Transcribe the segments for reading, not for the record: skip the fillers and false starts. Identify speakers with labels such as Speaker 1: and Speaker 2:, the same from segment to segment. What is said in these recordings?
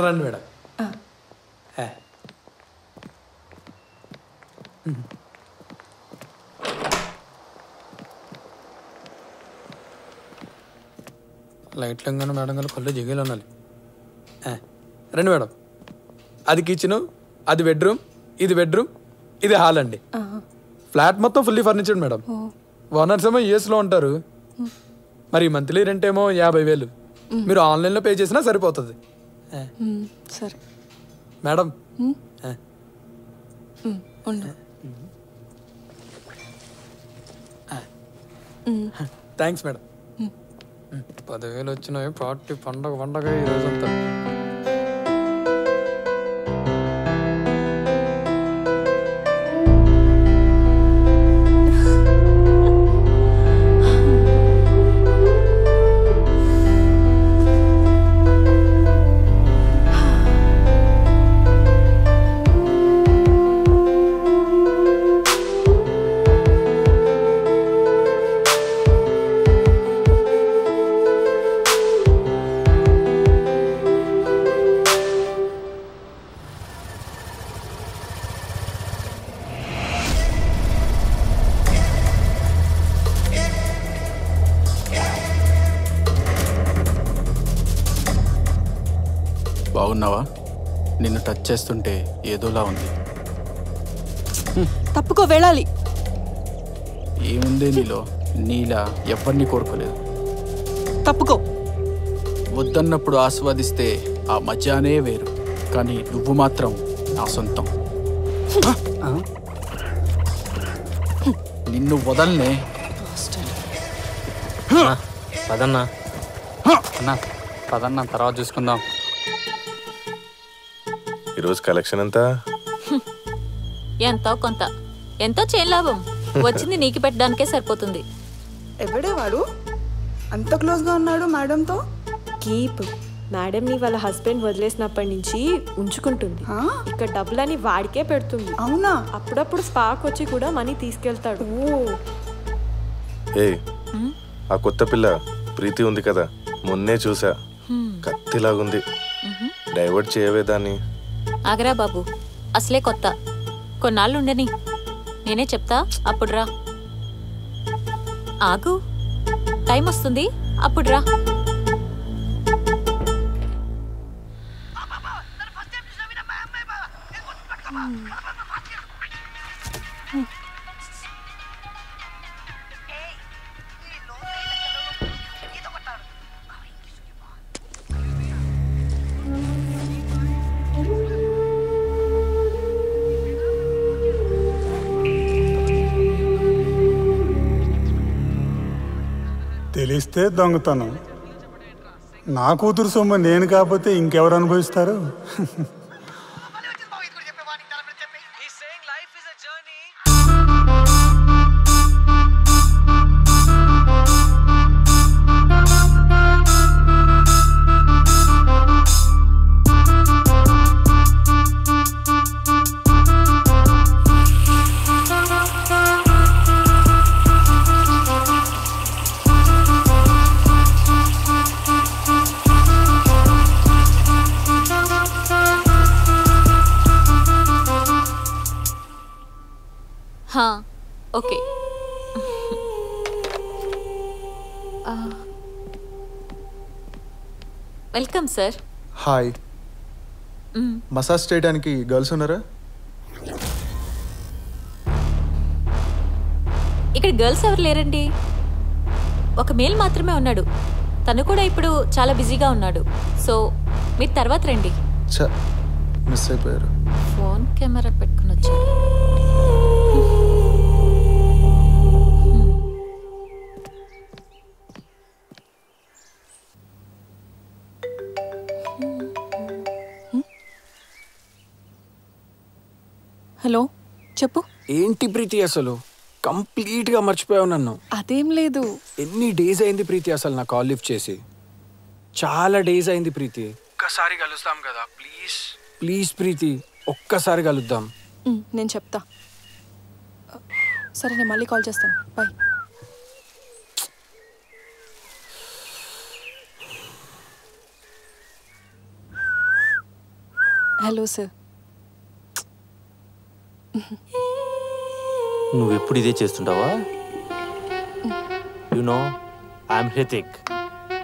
Speaker 1: రండి మేడం. లైట్లు కానీ మేడం గారు కళ్ళు జిగేలు ఉండాలి. రండి మేడం. అది కిచెను, అది బెడ్రూమ్, ఇది బెడ్రూమ్, ఇది హాల్ అండి. ఫ్లాట్ మొత్తం ఫుల్లీ ఫర్నిచర్డ్ మేడం. ఓనర్స్ ఏమో యూఎస్లో ఉంటారు. మరి మంత్లీ రెంట్ ఏమో 50,000. మీరు ఆన్లైన్లో పే చేసినా సరిపోతుంది.
Speaker 2: సరే
Speaker 1: మేడం. Thanks madam. 10,000 వచ్చినాయి. పార్టీ పండగ ఈ రోజంతా.
Speaker 3: బాగున్నావా? నిన్ను టచ్ చేస్తుంటే ఏదోలా ఉంది.
Speaker 2: తప్పుకో, వెళ్ళాలి.
Speaker 3: ఏముందే నీలో? నీలా ఎవరిని కోరుకోలేదు.
Speaker 2: తప్పుకో.
Speaker 3: వద్దన్నప్పుడు ఆస్వాదిస్తే ఆ మజానే వేరు. కానీ నువ్వు మాత్రం నా సొంతం. నిన్ను వదలనే.
Speaker 4: పదన్నా
Speaker 3: అన్నా పదన్నా, తర్వాత చూసుకుందాం.
Speaker 5: ఈరోజు కలెక్షన్ ఎంత?
Speaker 6: ఎంతో కొంత. ఎంతో చేయం లాభం. వచ్చింది నీకు పెట్టడానికే సరిపోతుంది.
Speaker 7: ఎవడే వాడు? అంత క్లోజ్ గా ఉన్నాడు మేడంతో.
Speaker 2: కీప్. మేడం ని వాళ్ళ హస్బెండ్ వదిలేసినప్పటి నుంచి ఉంచుకుంటుంది. ఇక్కడ డబ్బులని వాడికే పెడుతుంది.
Speaker 7: అవునా?
Speaker 2: అప్పుడప్పుడు స్పాక్ వచ్చి కూడా మనీ తీసుకెళ్తాడు.
Speaker 5: ఏ ఆ కొత్త పిల్ల ప్రీతి ఉంది కదా, మొన్నే చూసా. కత్తిలాగుంది. డైవర్ట్ చేయవే దాన్ని.
Speaker 6: ఆగరా బాబు, అసలే కొత్త. కొన్నాళ్ళు ఉండని, నేనే చెప్తా. అప్పుడు రా. ఆగు, టైం వస్తుంది, అప్పుడు రా.
Speaker 8: తెలిస్తే దొంగతనం. నా కూతురు సొమ్ము నేను కాకపోతే ఇంకెవరు అనుభవిస్తారు?
Speaker 6: Okay. Welcome sir.
Speaker 9: Hi. Massage చేయడానికి గర్ల్స్ ఉన్నారా?
Speaker 6: ఇక్కడ గర్ల్స్ ఎవరు లేరండి. ఒక మేల్ మాత్రమే ఉన్నాడు. తను కూడా ఇప్పుడు చాలా బిజీగా ఉన్నాడు. సో మీరు తర్వాత రండి.
Speaker 9: మిస్ అయిపోయారు.
Speaker 6: ఫోన్ కెమెరా పెట్టుకుని వచ్చారు.
Speaker 2: హలో, చెప్పు.
Speaker 1: ఏంటి ప్రీతి, అసలు కంప్లీట్ గా మర్చిపోయావు నన్ను.
Speaker 2: అదేం లేదు.
Speaker 1: ఎన్ని డేస్ అయింది ప్రీతి అసలు నా కాల్ లిఫ్ట్ చేసి? చాలా డేస్ అయింది ప్రీతి. ఒక్కసారి కలుస్తాం కదా ప్లీజ్. ప్లీజ్ ప్రీతి, ఒక్కసారి కలుద్దాం.
Speaker 2: నేను చెప్తా. సరే, నేను మళ్ళీ కాల్ చేస్తాను. బాయ్.
Speaker 4: Hello sir.
Speaker 10: నువ్వు ఎప్పుడు ఇదే చేస్తుంటావా? You know I'm Hrithik,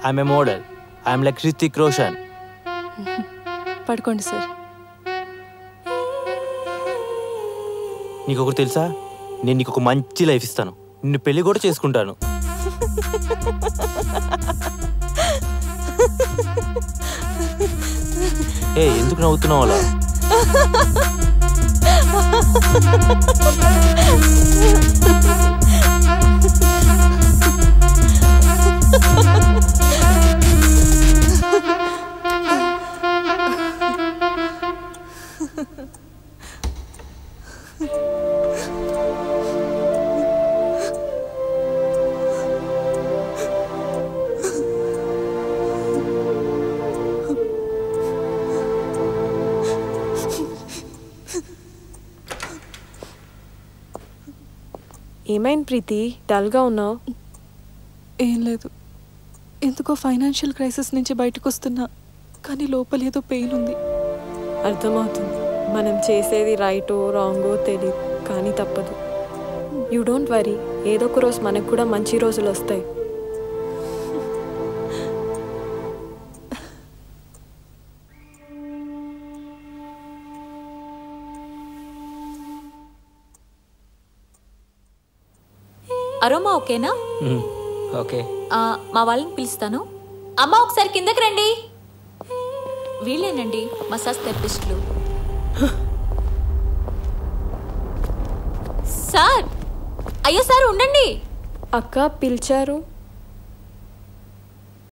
Speaker 10: I'm a model, I'm like Hrithik Roshan.
Speaker 4: పడుకోండి సార్.
Speaker 10: నీకు ఒకటి తెలుసా, నేను నీకు ఒక మంచి లైఫ్ ఇస్తాను, నిన్ను పెళ్లి కూడా చేసుకుంటాను. ఏ ఎందుకు నవ్వుతున్నావు అలా?
Speaker 2: ఏమైంది ప్రీతి, డల్గా ఉన్నావు?
Speaker 4: ఏం లేదు, ఎందుకో ఫైనాన్షియల్ క్రైసిస్ నుంచి బయటకు వస్తున్నా, కానీ లోపల ఏదో పెయిన్ ఉంది.
Speaker 2: అర్థమవుతుంది, మనం చేసేది రైటో రాంగో తెలియదు, కానీ తప్పదు. యూ డోంట్ వరీ, ఏదో ఒక రోజు మనకు కూడా మంచి రోజులు వస్తాయి.
Speaker 6: అరోమా ఓకేనా?
Speaker 10: ఓకే.
Speaker 6: మా వాళ్ళని పిలుస్తాను. అమ్మ ఒకసారి కిందకి రండి. వీళ్ళేనండి మసాజ్ థెరపిస్టులు. సార్, అయ్యో సార్ ఉండండి.
Speaker 2: అక్క పిలిచారు.